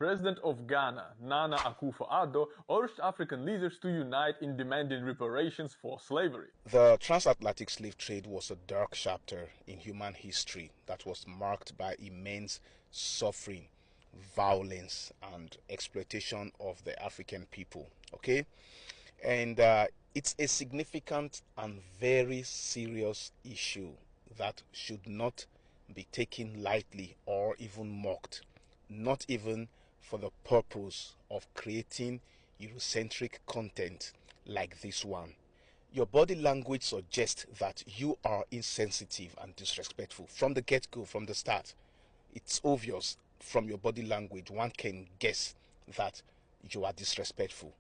President of Ghana, Nana Akufo-Addo, urged African leaders to unite in demanding reparations for slavery. The transatlantic slave trade was a dark chapter in human history that was marked by immense suffering, violence, and exploitation of the African people. Okay? And it's a significant and very serious issue that should not be taken lightly or even mocked, not even for the purpose of creating Eurocentric content like this one. Your body language suggests that you are insensitive and disrespectful from the get-go, from the start. It's obvious from your body language, one can guess that you are disrespectful.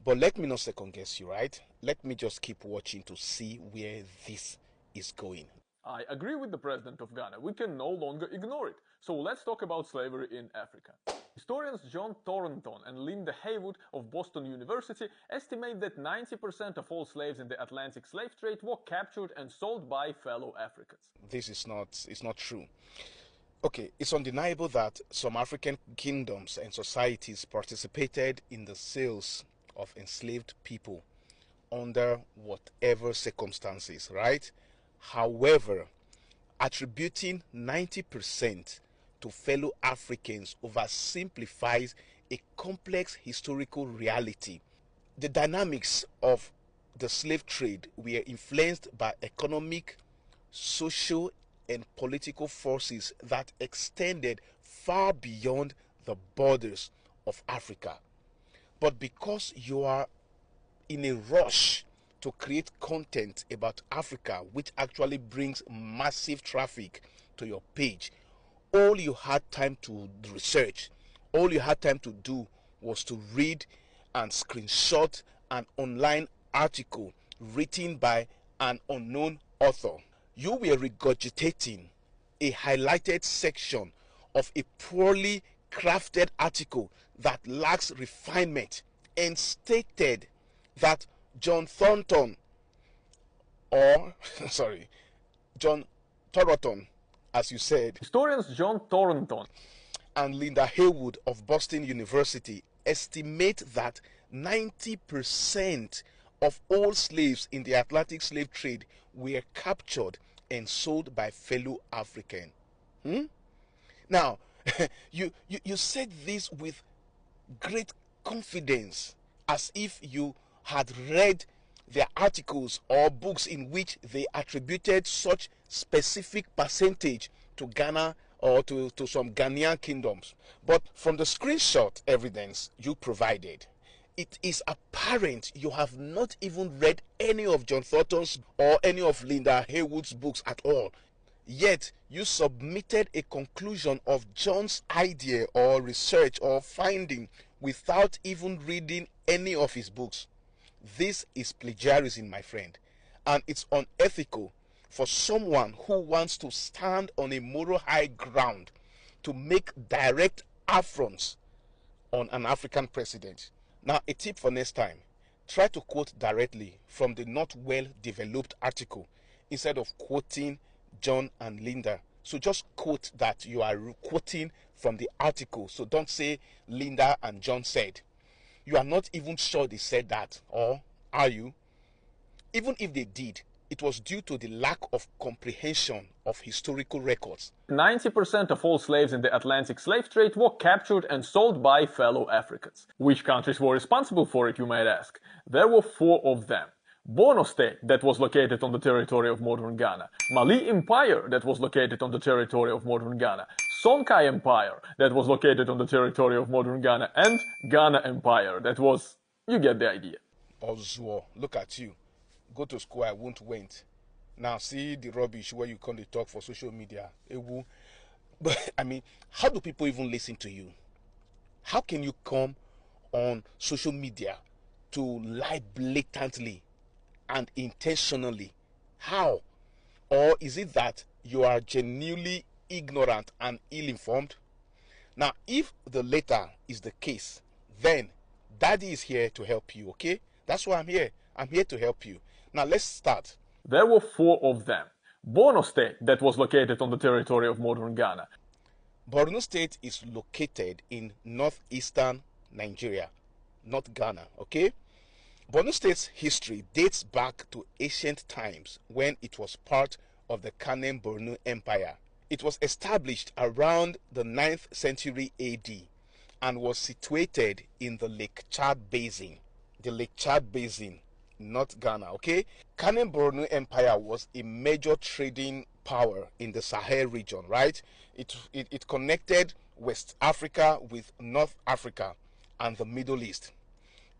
But let me not second guess you, right? Let me just keep watching to see where this is going. I agree with the president of Ghana. We can no longer ignore it. So let's talk about slavery in Africa. Historians John Thornton and Linda Haywood of Boston University estimate that 90% of all slaves in the Atlantic slave trade were captured and sold by fellow Africans. This is not true. Okay, it's undeniable that some African kingdoms and societies participated in the sales of enslaved people under whatever circumstances, right? However, attributing 90% to fellow Africans oversimplifies a complex historical reality. The dynamics of the slave trade were influenced by economic, social, and political forces that extended far beyond the borders of Africa. But because you are in a rush to create content about Africa, which actually brings massive traffic to your page, all you had time to research, all you had time to do was to read and screenshot an online article written by an unknown author. You were regurgitating a highlighted section of a poorly crafted article that lacks refinement and stated that John Thornton, or John Thornton, as you said, Historians John Thornton and Linda Haywood of Boston University estimate that 90% of all slaves in the Atlantic slave trade were captured and sold by fellow Africans. Now, you said this with great confidence, as if you had read their articles or books in which they attributed such specific percentage to Ghana or to some Ghanaian kingdoms. But from the screenshot evidence you provided, it is apparent you have not even read any of John Thornton's or any of Linda Haywood's books at all. Yet you submitted a conclusion of John's idea or research or finding without even reading any of his books. This is plagiarism, my friend, and it's unethical for someone who wants to stand on a moral high ground to make direct affronts on an African president. Now, a tip for next time: try to quote directly from the not well developed article instead of quoting John and Linda. So just quote that you are quoting from the article. So don't say Linda and John said. You are not even sure they said that, or are you? Even if they did, it was due to the lack of comprehension of historical records. 90% of all slaves in the Atlantic slave trade were captured and sold by fellow Africans. Which countries were responsible for it, you might ask? There were 4 of them. Bono State, that was located on the territory of modern Ghana. Mali Empire, that was located on the territory of modern Ghana. Songhai Empire, that was located on the territory of modern Ghana. And Ghana Empire, that was... you get the idea. Ozuo, look at you. Go to school, I won't went. Now see the rubbish where you come to talk for social media. But I mean, how do people even listen to you? How can you come on social media to lie blatantly and intentionally? How? Or is it that you are genuinely ignorant and ill-informed? Now, if the latter is the case, then Daddy is here to help you, okay? That's why I'm here. I'm here to help you. Now, let's start. There were 4 of them. Bono State, that was located on the territory of modern Ghana. Borno State is located in northeastern Nigeria, not Ghana, okay? Borno State's history dates back to ancient times when it was part of the Kanem Borno Empire. It was established around the 9th century AD and was situated in the Lake Chad Basin. The Lake Chad Basin, not Ghana, okay? Kanem Borno Empire was a major trading power in the Sahel region, right? It connected West Africa with North Africa and the Middle East.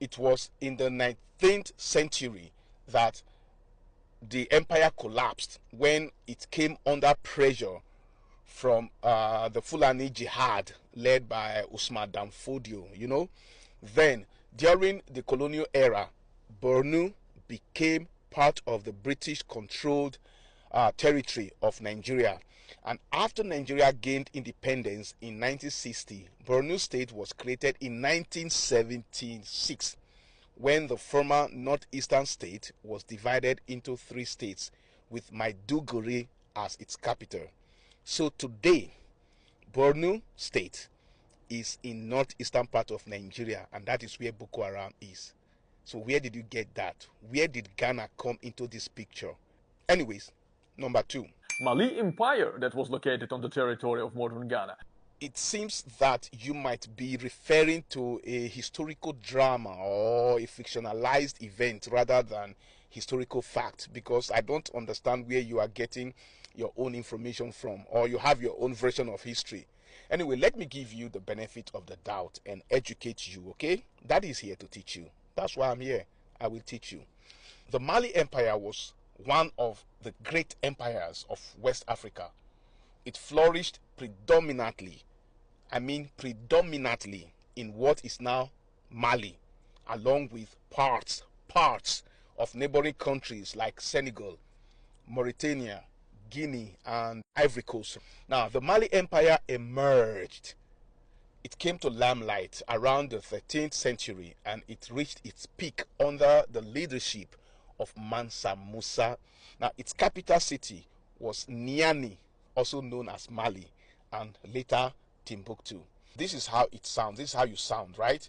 It was in the 19th century that the empire collapsed when it came under pressure from the Fulani Jihad led by Usman Dan Fodio, you know. Then, during the colonial era, Borno became part of the British-controlled territory of Nigeria. And after Nigeria gained independence in 1960, Borno State was created in 1976 when the former northeastern state was divided into 3 states with Maiduguri as its capital. So today, Borno State is in northeastern part of Nigeria, and that is where Boko Haram is. So where did you get that? Where did Ghana come into this picture? Anyways, number 2. Mali Empire that was located on the territory of modern Ghana. It seems that you might be referring to a historical drama or a fictionalized event rather than historical fact, because I don't understand where you are getting your own information from, or you have your own version of history. Anyway, let me give you the benefit of the doubt and educate you, okay? Daddy is here to teach you. That's why I'm here. I will teach you. The Mali Empire was one of the great empires of West Africa. It flourished predominantly in what is now Mali, along with parts of neighboring countries like Senegal, Mauritania, Guinea, and Ivory Coast. Now, the Mali Empire emerged. It came to limelight around the 13th century, and it reached its peak under the leadership of Mansa Musa. Now, its capital city was Niani, also known as Mali, and later Timbuktu. This is how it sounds. This is how you sound, right?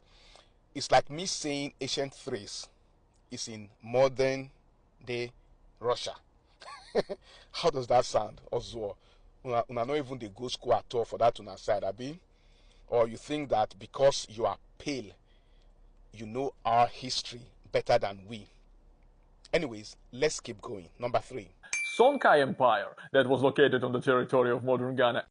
It's like me saying ancient Thrace is in modern day Russia. How does that sound? Ozuo, una not even the go school at all for that on our side, abi? Or you think that because you are pale, you know our history better than we? Anyways, let's keep going. Number 3. Songhai Empire that was located on the territory of modern Ghana.